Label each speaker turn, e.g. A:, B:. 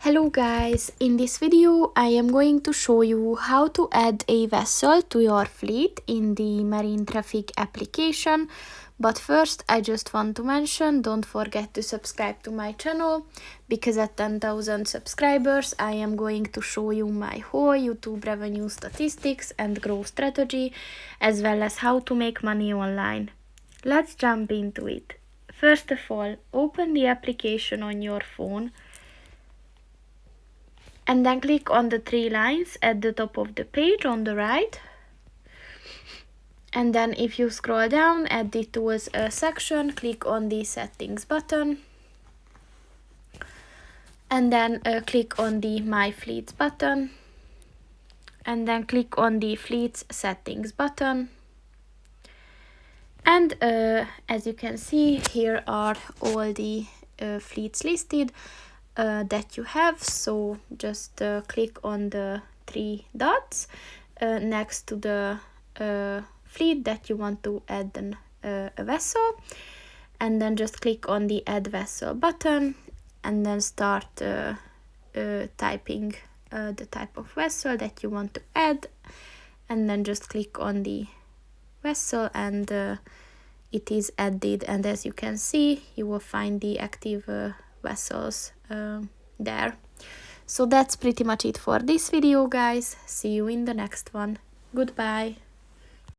A: Hello guys, in this video I am going to show you how to add a vessel to your fleet in the marine traffic application. But first I just want to mention, don't forget to subscribe to my channel, because at 10,000 subscribers I am going to show you my whole YouTube revenue statistics and growth strategy, as well as how to make money online. Let's jump into it. First of all, open the application on your phone and then click on the three lines at the top of the page on the right. And then if you scroll down at the tools section, click on the settings button. And then click on the my fleets button. And then click on the fleets settings button. And as you can see, here are all the fleets listed that you have. So just click on the three dots next to the fleet that you want to add a vessel, and then just click on the add vessel button and then start typing the type of vessel that you want to add, and then just click on the vessel and it is added. And as you can see, you will find the active vessels there. So that's pretty much it for this video, guys. See you in the next one. Goodbye.